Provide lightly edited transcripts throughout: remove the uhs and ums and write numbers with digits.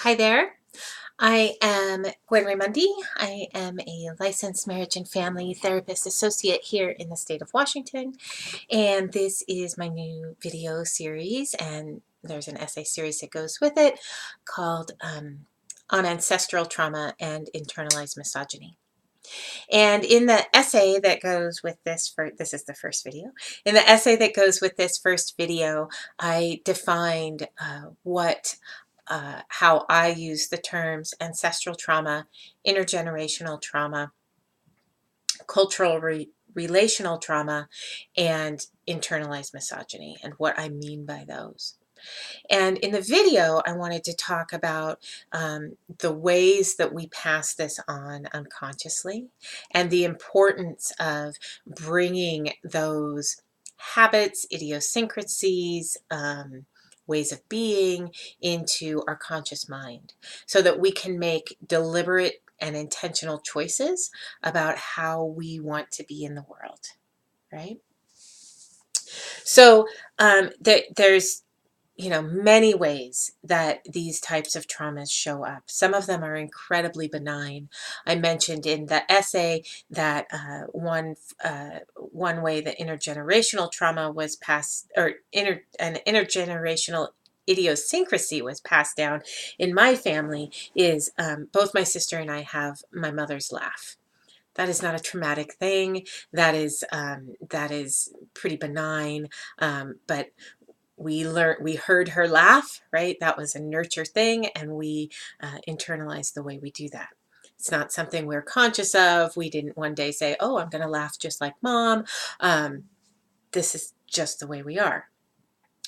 Hi there. I am Gwen Raymundi. I am a licensed marriage and family therapist associate here in the state of Washington, and this is my new video series, and there's an essay series that goes with it called On Ancestral Trauma and Internalized Misogyny. And in the essay that goes with this is the first video. In the essay that goes with this first video, I defined how I use the terms ancestral trauma, intergenerational trauma, relational trauma, and internalized misogyny, and what I mean by those. And in the video, I wanted to talk about the ways that we pass this on unconsciously and the importance of bringing those habits, idiosyncrasies, ways of being into our conscious mind so that we can make deliberate and intentional choices about how we want to be in the world, right? So there's many ways that these types of traumas show up. Some of them are incredibly benign. I mentioned in the essay that one way that intergenerational trauma was passed, or an intergenerational idiosyncrasy was passed down in my family is both my sister and I have my mother's laugh. That is not a traumatic thing. That is pretty benign, but we heard her laugh, right? That was a nurture thing, and we internalized the way we do that. It's not something we're conscious of. We didn't one day say, oh, I'm going to laugh just like mom. This is just the way we are.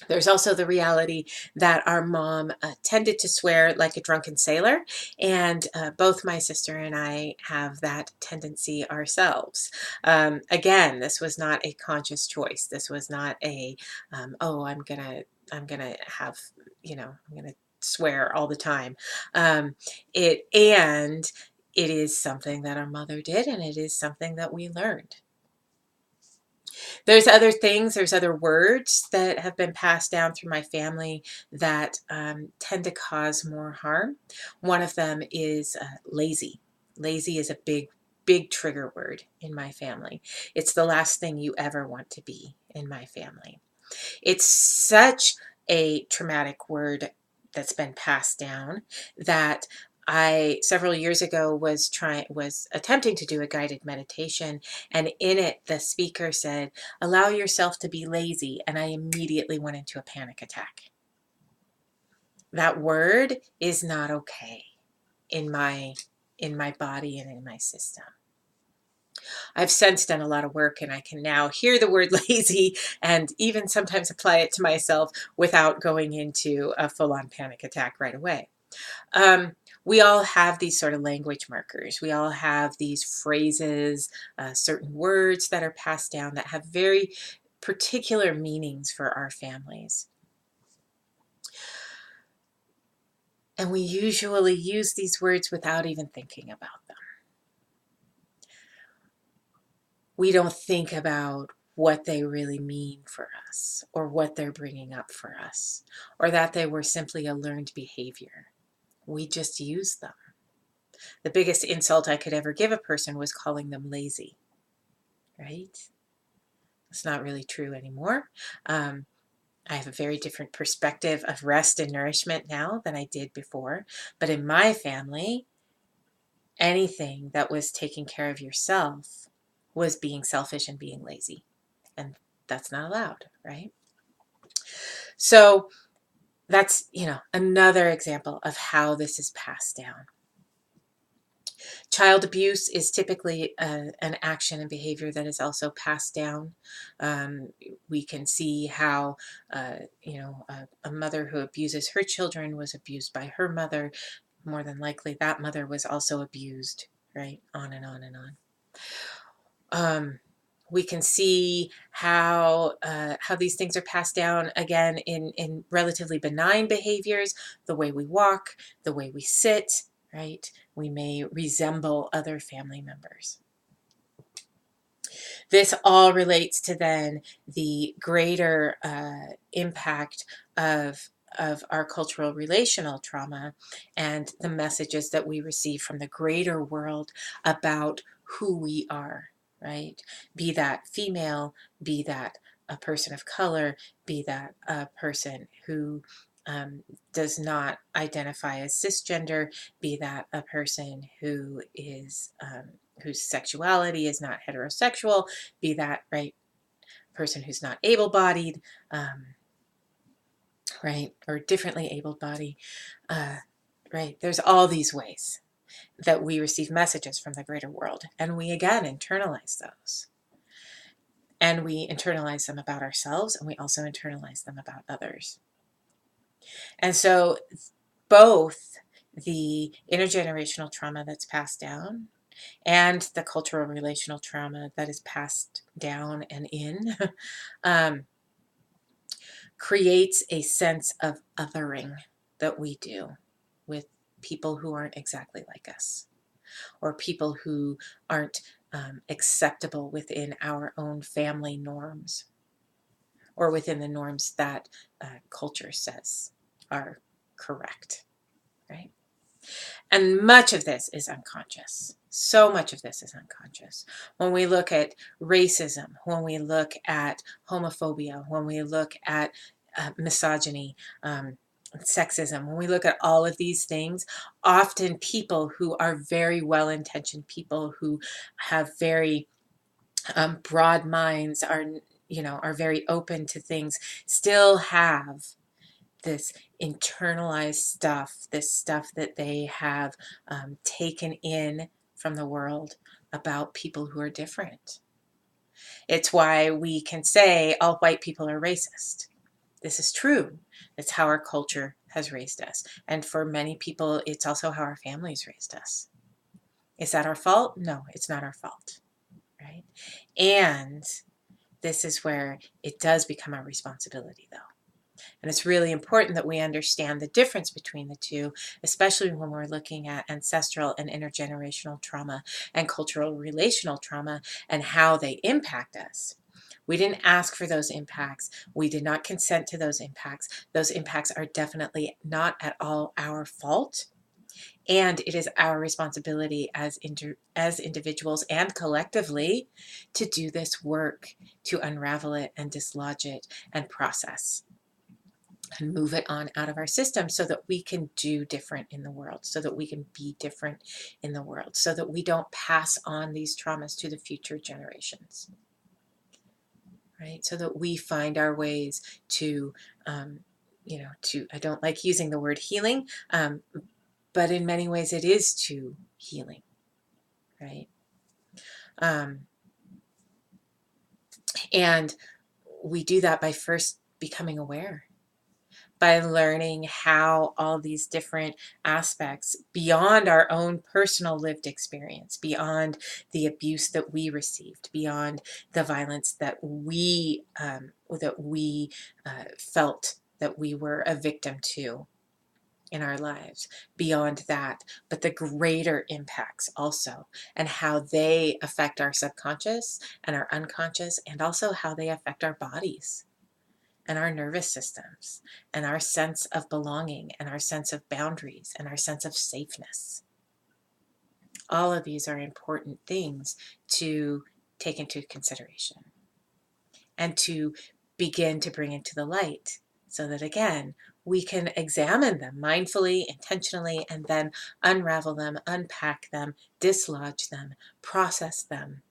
There's also the reality that our mom tended to swear like a drunken sailor, and both my sister and I have that tendency ourselves. Again, this was not a conscious choice. This was not a, oh, I'm gonna have, I'm gonna swear all the time. It is something that our mother did, and it is something that we learned. There's other things, there's other words that have been passed down through my family that tend to cause more harm. One of them is lazy. Lazy is a big trigger word in my family. It's the last thing you ever want to be in my family. It's such a traumatic word that's been passed down that I, several years ago, was attempting to do a guided meditation, and in it the speaker said, allow yourself to be lazy, and I immediately went into a panic attack. That word is not okay in my body and in my system. I've since done a lot of work, and I can now hear the word lazy and even sometimes apply it to myself without going into a full-on panic attack right away. We all have these sort of language markers. We all have these phrases, certain words that are passed down that have very particular meanings for our families. And we usually use these words without even thinking about them. We don't think about what they really mean for us, or what they're bringing up for us, or that they were simply a learned behavior. We just use them. The biggest insult I could ever give a person was calling them lazy, right? It's not really true anymore. I have a very different perspective of rest and nourishment now than I did before. But in my family, anything that was taking care of yourself was being selfish and being lazy. And that's not allowed, right? So that's, another example of how this is passed down. Child abuse is typically an action and behavior that is also passed down. We can see how, a mother who abuses her children was abused by her mother. More than likely, that mother was also abused, right? On and on and on. We can see how these things are passed down, again, in relatively benign behaviors, the way we walk, the way we sit, right? We may resemble other family members. This all relates to then the greater impact of of our cultural relational trauma and the messages that we receive from the greater world about who we are, right? Be that female, be that a person of color, be that a person who does not identify as cisgender, be that a person who is whose sexuality is not heterosexual, be that, right, person who's not able-bodied, right, or differently able-bodied, right? There's all these ways that we receive messages from the greater world, and we again internalize those. And we internalize them about ourselves, and we also internalize them about others. And so both the intergenerational trauma that's passed down and the cultural relational trauma that is passed down and in creates a sense of othering that we do with people who aren't exactly like us, or people who aren't acceptable within our own family norms, or within the norms that culture says are correct, right? And much of this is unconscious. So much of this is unconscious. When we look at racism, when we look at homophobia, when we look at misogyny, sexism, when we look at all of these things, often people who are very well-intentioned, people who have very broad minds, are very open to things, still have this internalized stuff, this stuff that they have taken in from the world about people who are different. It's why we can say all white people are racist. This is true. It's how our culture has raised us. And for many people, it's also how our families raised us. Is that our fault? No, it's not our fault, right? And this is where it does become our responsibility, though. And it's really important that we understand the difference between the two, especially when we're looking at ancestral and intergenerational trauma and cultural relational trauma and how they impact us. We didn't ask for those impacts. We did not consent to those impacts. Those impacts are definitely not at all our fault. And it is our responsibility as individuals and collectively to do this work, to unravel it and dislodge it and process and move it on out of our system so that we can do different in the world, so that we can be different in the world, so that we don't pass on these traumas to the future generations, right? So that we find our ways to, I don't like using the word healing, but in many ways it is to healing, right? And we do that by first becoming aware, by learning how all these different aspects beyond our own personal lived experience, beyond the abuse that we received, beyond the violence that we felt that we were a victim to in our lives, beyond that, but the greater impacts also, and how they affect our subconscious and our unconscious, and also how they affect our bodies and our nervous systems and our sense of belonging and our sense of boundaries and our sense of safeness. All of these are important things to take into consideration and to begin to bring into the light so that, again, we can examine them mindfully, intentionally, and then unravel them, unpack them, dislodge them, process them,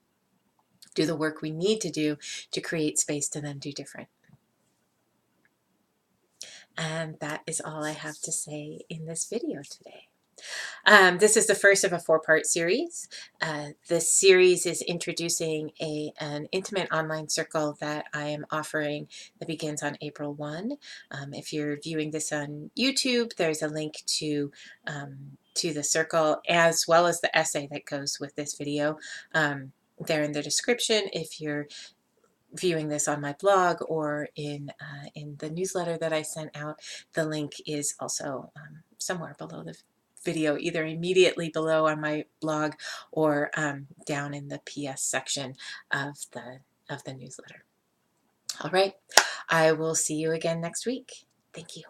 do the work we need to do to create space to then do different. And that is all I have to say in this video today. This is the first of a 4-part series. This series is introducing an intimate online circle that I am offering that begins on April 1. If you're viewing this on YouTube, there's a link to the circle as well as the essay that goes with this video there in the description. If you're viewing this on my blog or in the newsletter that I sent out, the link is also somewhere below the video, either immediately below on my blog or down in the PS section of the newsletter. All right, I will see you again next week. Thank you.